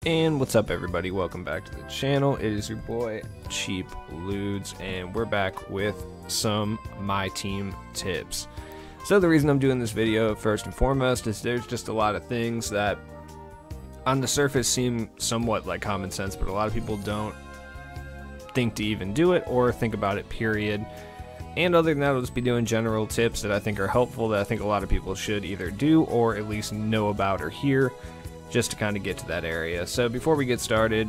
And what's up, everybody? Welcome back to the channel. It is your boy Cheap Ludes, and we're back with some MyTeam tips. So the reason I'm doing this video first and foremost is there's just a lot of things that on the surface seem somewhat like common sense, but a lot of people don't think to even do it or think about it, period. And other than that, I'll just be doing general tips that I think are helpful, that I think a lot of people should either do or at least know about or hear, just to kind of get to that area. So before we get started,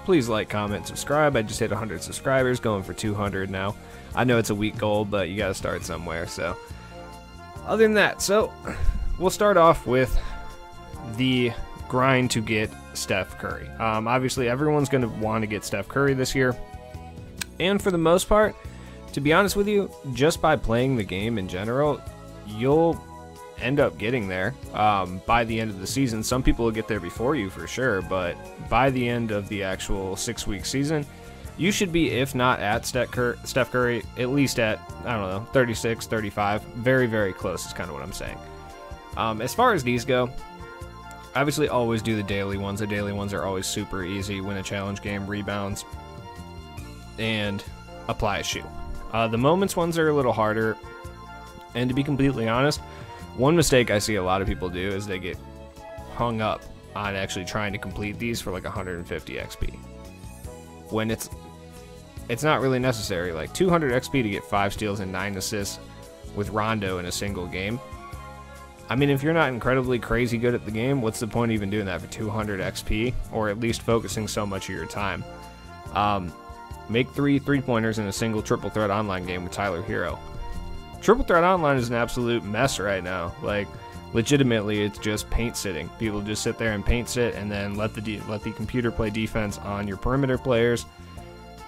please like, comment, subscribe. I just hit 100 subscribers, going for 200 now. I know it's a week goal, but you gotta start somewhere. So other than that, so we'll start off with the grind to get Steph Curry. Obviously everyone's gonna want to get Steph Curry this year, and for the most part, to be honest with you, just by playing the game in general, you'll end up getting there by the end of the season. Some people will get there before you for sure, but by the end of the actual 6-week season, you should be, if not at Steph Curry, at least at, I don't know, 36, 35. Very, very close is kind of what I'm saying. As far as these go, obviously always do the daily ones. The daily ones are always super easy. Win a challenge game, rebounds, and apply a shoe. The moments ones are a little harder, and to be completely honest, one mistake I see a lot of people do is they get hung up on actually trying to complete these for like 150 XP. When it's not really necessary. Like 200 XP to get 5 steals and 9 assists with Rondo in a single game. I mean, if you're not incredibly crazy good at the game, what's the point of even doing that for 200 XP? Or at least focusing so much of your time. Make 3 3-pointers in a single triple threat online game with Tyler Hero. Triple Threat Online is an absolute mess right now. Like, legitimately, it's just paint sitting. People just sit there and paint sit, and then let the computer play defense on your perimeter players,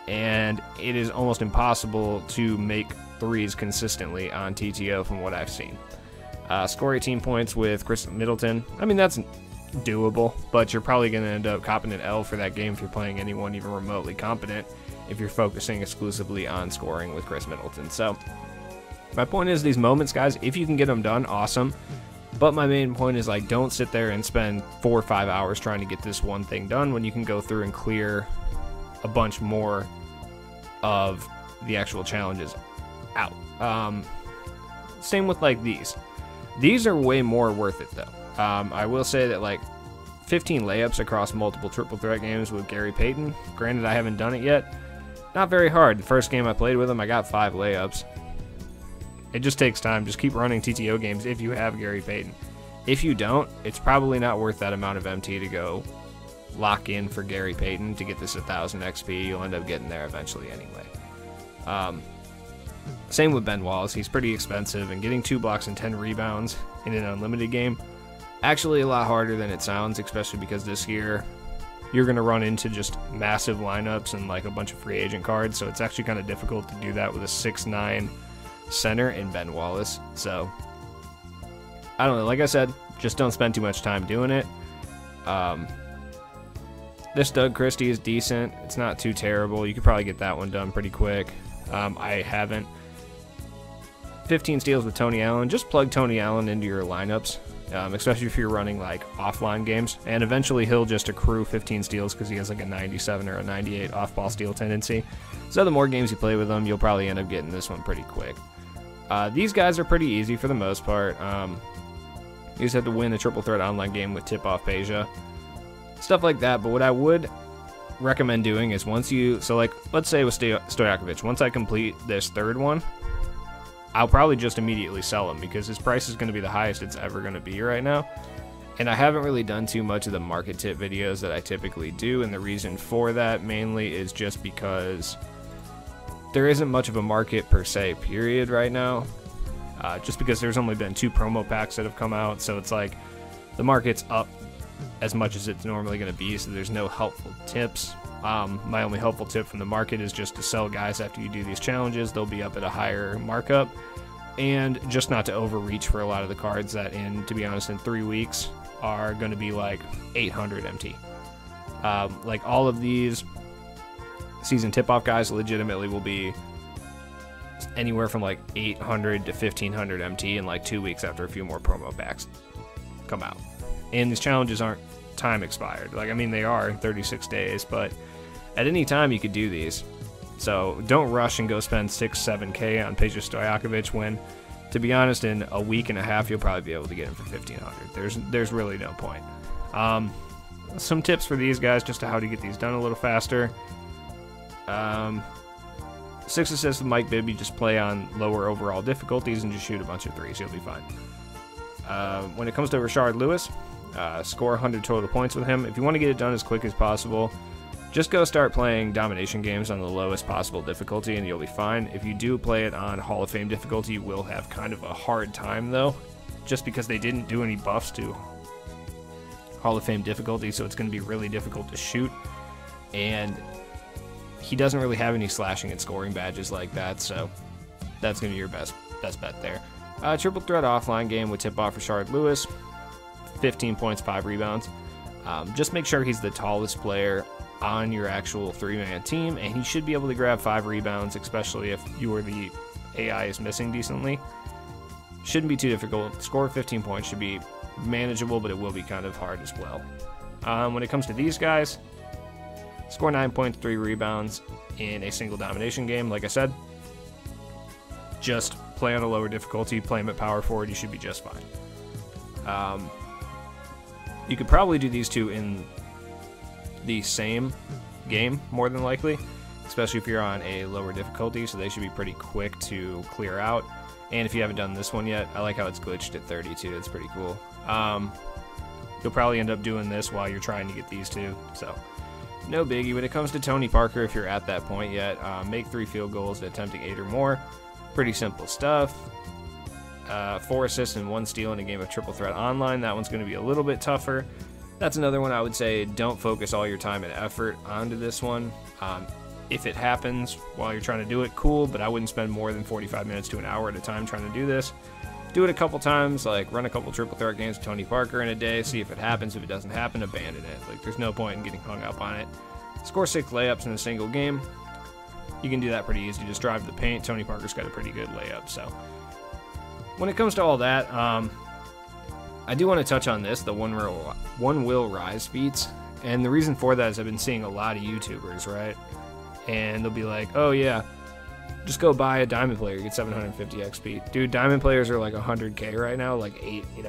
and it is almost impossible to make threes consistently on TTO from what I've seen. Score 18 points with Chris Middleton. I mean, that's doable, but you're probably going to end up copping an L for that game if you're playing anyone even remotely competent, if you're focusing exclusively on scoring with Chris Middleton. So my point is, these moments, guys, if you can get them done, awesome. But my main point is, like, don't sit there and spend 4 or 5 hours trying to get this one thing done when you can go through and clear a bunch more of the actual challenges out. Same with, like, these. These are way more worth it, though. I will say that, like, 15 layups across multiple triple threat games with Gary Payton. Granted, I haven't done it yet. Not very hard. The first game I played with him, I got 5 layups. It just takes time. Just keep running TTO games if you have Gary Payton. If you don't, it's probably not worth that amount of MT to go lock in for Gary Payton to get this 1000 XP. You'll end up getting there eventually anyway. Same with Ben Wallace. He's pretty expensive, and getting 2 blocks and 10 rebounds in an unlimited game, actually a lot harder than it sounds, especially because this year you're going to run into just massive lineups and like a bunch of free agent cards, so it's actually kind of difficult to do that with a 6'9" center in Ben Wallace. So I don't know, like I said, just don't spend too much time doing it. This Doug Christie is decent. It's not too terrible. You could probably get that one done pretty quick. I haven't. 15 steals with Tony Allen. Just plug Tony Allen into your lineups, especially if you're running like offline games, and eventually he'll just accrue 15 steals because he has like a 97 or a 98 off-ball steal tendency. So the more games you play with him, you'll probably end up getting this one pretty quick. These guys are pretty easy for the most part. You just have to win a triple threat online game with tip-off Peja, stuff like that. But what I would recommend doing is, once you, so like, let's say with Stojakovic, once I complete this 3rd one, I'll probably just immediately sell him because his price is going to be the highest it's ever going to be right now. And I haven't really done too much of the market tip videos that I typically do, and the reason for that mainly is just because there isn't much of a market per se, period, right now. Just because there's only been 2 promo packs that have come out, so it's like the market's up as much as it's normally going to be, so there's no helpful tips. My only helpful tip from the market is just to sell guys after you do these challenges. They'll be up at a higher markup, and just not to overreach for a lot of the cards that, to be honest, in 3 weeks are going to be like 800 MT. Like all of these season tip-off guys legitimately will be anywhere from like 800 to 1500 MT in like 2 weeks after a few more promo packs come out. And these challenges aren't time expired. Like, I mean, they are in 36 days, but at any time you could do these. So don't rush and go spend 6-7K on Peja Stojakovic when, to be honest, in a week and a half you'll probably be able to get him for 1,500. There's really no point. Some tips for these guys just to how to get these done a little faster. 6 assists with Mike Bibby, just play on lower overall difficulties and just shoot a bunch of threes. You'll be fine. When it comes to Rashard Lewis, score 100 total points with him. If you want to get it done as quick as possible, just go start playing domination games on the lowest possible difficulty and you'll be fine. If you do play it on Hall of Fame difficulty, you will have kind of a hard time though, just because they didn't do any buffs to Hall of Fame difficulty, so it's going to be really difficult to shoot. And he doesn't really have any slashing and scoring badges like that, so that's going to be your best bet there. Triple threat offline game with tip-off Rashard Lewis, 15 points, 5 rebounds. Just make sure he's the tallest player on your actual 3-man team, and he should be able to grab 5 rebounds, especially if you or the AI is missing decently. Shouldn't be too difficult. Score 15 points should be manageable, but it will be kind of hard as well. When it comes to these guys, score 9 points, 3 rebounds in a single domination game. Like I said, just play on a lower difficulty, play him at power forward, you should be just fine. You could probably do these two in the same game, more than likely, especially if you're on a lower difficulty, so they should be pretty quick to clear out. And if you haven't done this one yet, I like how it's glitched at 32. That's pretty cool. You'll probably end up doing this while you're trying to get these two, so no biggie. When it comes to Tony Parker, if you're at that point yet, make 3 field goals attempting 8 or more. Pretty simple stuff. 4 assists and 1 steal in a game of triple threat online. That one's going to be a little bit tougher. That's another one I would say don't focus all your time and effort onto this one. If it happens while you're trying to do it, cool, but I wouldn't spend more than 45 minutes to an hour at a time trying to do this. Do it a couple times, like run a couple triple threat games with Tony Parker in a day, see if it happens. If it doesn't happen, abandon it. Like, there's no point in getting hung up on it. Score 6 layups in a single game. You can do that pretty easy. Just drive the paint. Tony Parker's got a pretty good layup. So when it comes to all that, I do want to touch on this, the one will rise feats. And the reason for that is I've been seeing a lot of YouTubers, right? And they'll be like, oh yeah, just go buy a diamond player, get 750 XP. Dude, diamond players are like 100k right now, like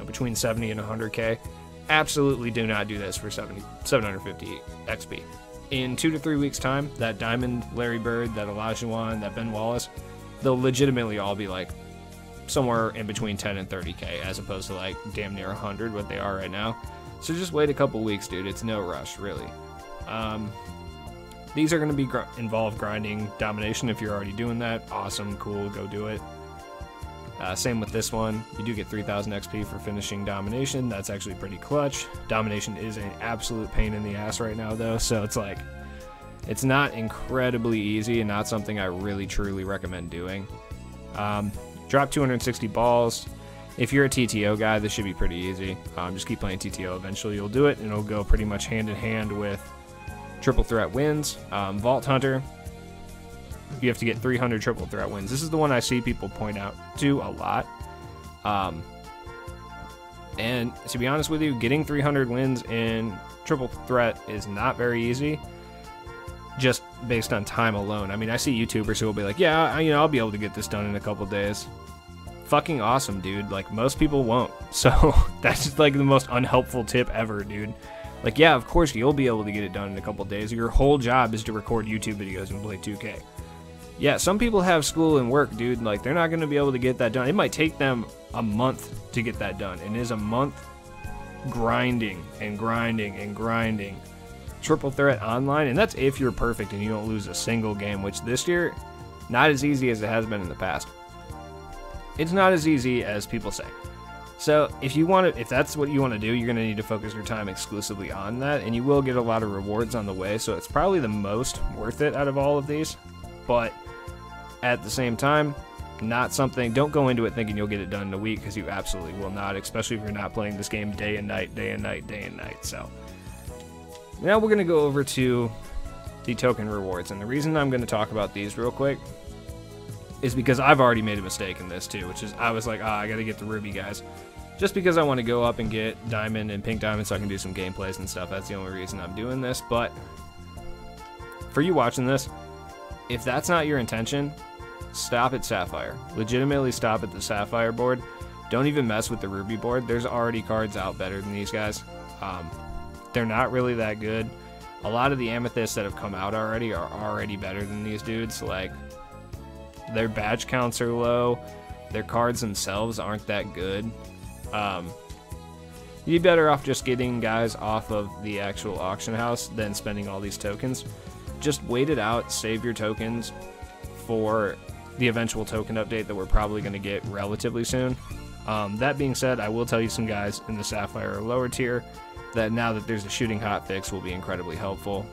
between 70 and 100k. Absolutely do not do this for 750 XP. In 2 to 3 weeks time, that diamond Larry Bird, that Olajuwon, that Ben Wallace, they'll legitimately all be like somewhere in between 10 and 30k, as opposed to like damn near 100 what they are right now. So just wait a couple weeks, dude. It's no rush, really. These are going to involve grinding domination. If you're already doing that, awesome, cool, go do it. Same with this one. You do get 3,000 XP for finishing domination. That's actually pretty clutch. Domination is an absolute pain in the ass right now, though, so it's like, it's not incredibly easy and not something I really truly recommend doing. Drop 260 balls. If you're a TTO guy, this should be pretty easy. Just keep playing TTO. Eventually you'll do it, and it'll go pretty much hand in hand with triple threat wins. Vault Hunter, you have to get 300 triple threat wins. This is the one I see people point out to a lot. And to be honest with you, getting 300 wins in triple threat is not very easy, just based on time alone. I mean, I see YouTubers who will be like, yeah, I'll be able to get this done in a couple days. Fucking awesome, dude. Like, most people won't. So that's just like the most unhelpful tip ever, dude. Like, yeah, of course you'll be able to get it done in a couple days. Your whole job is to record YouTube videos and play 2K. Yeah, some people have school and work, dude. Like, they're not going to be able to get that done. It might take them a month to get that done. And it is a month grinding and grinding and grinding triple threat online. And that's if you're perfect and you don't lose a single game, which this year, not as easy as it has been in the past. It's not as easy as people say. So if that's what you want to do, you're going to need to focus your time exclusively on that, and you will get a lot of rewards on the way, so it's probably the most worth it out of all of these. But at the same time, don't go into it thinking you'll get it done in a week, because you absolutely will not, especially if you're not playing this game day and night, day and night, day and night. So now we're going to go over to the token rewards, and the reason I'm going to talk about these real quick is because I've already made a mistake in this too, which is I was like, I got to get the Ruby guys. just because I want to go up and get diamond and pink diamond so I can do some gameplays and stuff. That's the only reason I'm doing this. But for you watching this, if that's not your intention, stop at Sapphire. Legitimately stop at the Sapphire board. Don't even mess with the Ruby board. There's already cards out better than these guys. They're not really that good. A lot of the amethysts that have come out already are already better than these dudes. Like, their badge counts are low. Their cards themselves aren't that good. You'd be better off just getting guys off of the actual auction house than spending all these tokens. Just wait it out, save your tokens for the eventual token update that we're probably going to get relatively soon. That being said, I will tell you some guys in the Sapphire or lower tier that now that there's a shooting hotfix will be incredibly helpful.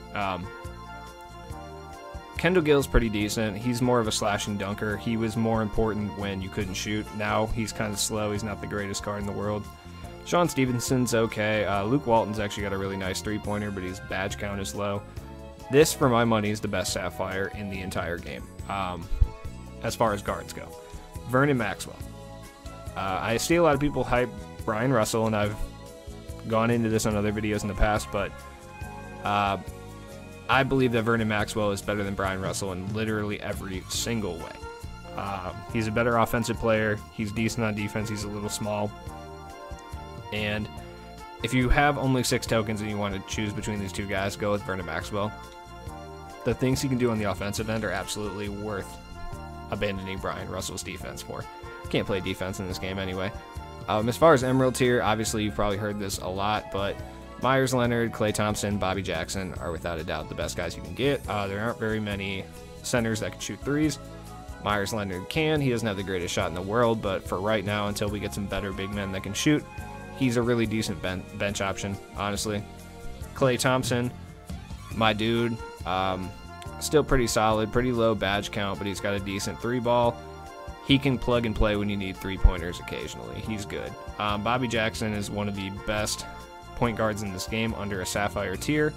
Kendall Gill's pretty decent. He's more of a slashing dunker. He was more important when you couldn't shoot. Now he's kind of slow. He's not the greatest card in the world. Sean Stevenson's okay. Luke Walton's actually got a really nice three-pointer, but his badge count is low. This, for my money, is the best Sapphire in the entire game, as far as guards go. Vernon Maxwell. I see a lot of people hype Brian Russell, and I've gone into this on other videos in the past, but I believe that Vernon Maxwell is better than Brian Russell in literally every single way. He's a better offensive player. He's decent on defense. He's a little small. And if you have only 6 tokens and you want to choose between these two guys, go with Vernon Maxwell. The things he can do on the offensive end are absolutely worth abandoning Brian Russell's defense for. Can't play defense in this game anyway. As far as Emerald tier, obviously you've probably heard this a lot, but Myers Leonard, Klay Thompson, Bobby Jackson are without a doubt the best guys you can get. There aren't very many centers that can shoot threes. Myers Leonard can. He doesn't have the greatest shot in the world, but for right now, until we get some better big men that can shoot, he's a really decent bench option, honestly. Klay Thompson, my dude, still pretty solid, pretty low badge count, but he's got a decent 3-ball. He can plug and play when you need 3-pointers occasionally. He's good. Bobby Jackson is one of the best point guards in this game under a Sapphire tier,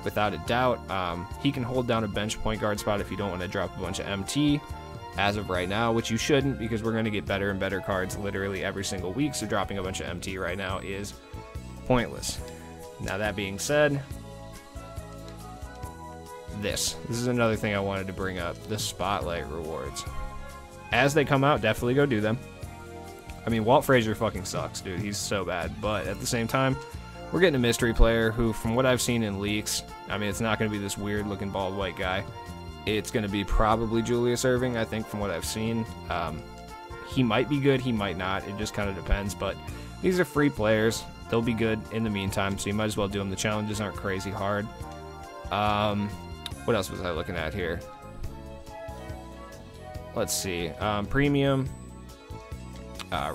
without a doubt. He can hold down a bench point guard spot if you don't want to drop a bunch of MT as of right now, which you shouldn't, because we're going to get better and better cards literally every single week, so dropping a bunch of MT right now is pointless. Now, that being said, this is another thing I wanted to bring up, the spotlight rewards. As they come out, definitely go do them. I mean, Walt Frazier fucking sucks, dude. He's so bad. But at the same time, we're getting a mystery player who, from what I've seen in leaks, I mean, it's not going to be this weird-looking bald white guy. It's going to be probably Julius Erving, I think, from what I've seen. He might be good, he might not. It just kind of depends. But these are free players. They'll be good in the meantime, so you might as well do them. The challenges aren't crazy hard. What else was I looking at here? Let's see. Premium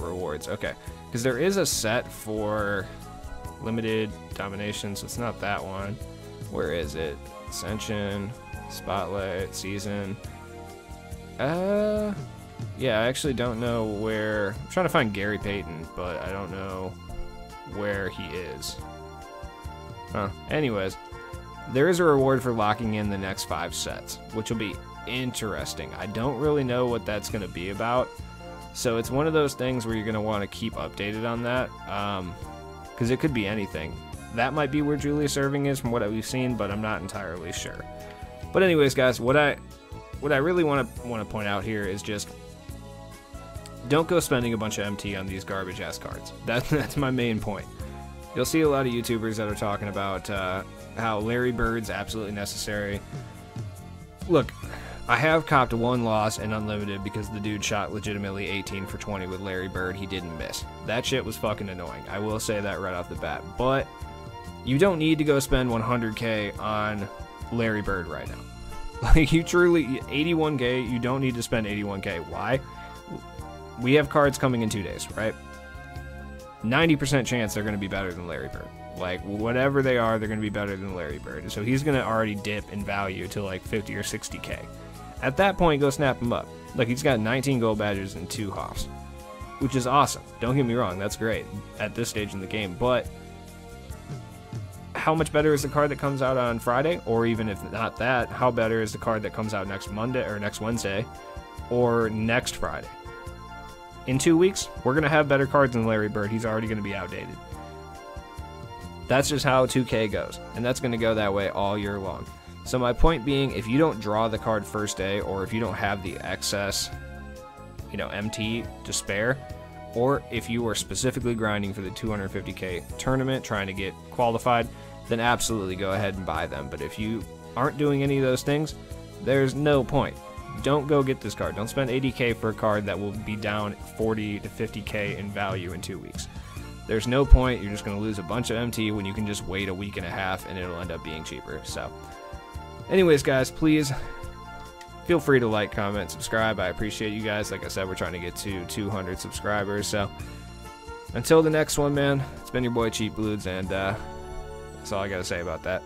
rewards. Okay. Because there is a set for limited domination, so it's not that one. Where is it? Ascension, Spotlight, Season. Yeah, I actually don't know where. I'm trying to find Gary Payton, but I don't know where he is. Anyways, there is a reward for locking in the next 5 sets, which will be interesting. I don't really know what that's going to be about, so it's one of those things where you're going to want to keep updated on that, because it could be anything. That might be where Julius Erving is from what we've seen, but I'm not entirely sure. But anyways, guys, what I really want to point out here is just don't go spending a bunch of MT on these garbage ass cards. That's my main point. You'll see a lot of YouTubers that are talking about how Larry Bird's absolutely necessary. Look, I have copped 1 loss in Unlimited because the dude shot legitimately 18 for 20 with Larry Bird. He didn't miss. That shit was fucking annoying. I will say that right off the bat. But you don't need to go spend 100K on Larry Bird right now. Like, you truly, 81K, you don't need to spend 81K. Why? We have cards coming in 2 days, right? 90% chance they're going to be better than Larry Bird. Like, whatever they are, they're going to be better than Larry Bird. So he's going to already dip in value to like 50 or 60K. At that point, go snap him up. Like, he's got 19 gold badges and 2 hoffs, which is awesome. Don't get me wrong, that's great at this stage in the game. But how much better is the card that comes out on Friday? Or even if not that, how better is the card that comes out next Monday or next Wednesday or next Friday? in 2 weeks, we're going to have better cards than Larry Bird. He's already going to be outdated. That's just how 2K goes, and that's going to go that way all year long. So my point being, if you don't draw the card first day, or if you don't have the excess, MT to spare, or if you are specifically grinding for the 250K tournament, trying to get qualified, then absolutely go ahead and buy them. But if you aren't doing any of those things, there's no point. Don't go get this card. Don't spend 80K for a card that will be down 40 to 50K in value in 2 weeks. There's no point. You're just going to lose a bunch of MT when you can just wait a week and a half and it'll end up being cheaper. So anyways, guys, please feel free to like, comment, subscribe. I appreciate you guys. Like I said, we're trying to get to 200 subscribers. So until the next one, man, it's been your boy Cheap Blues, and that's all I got to say about that.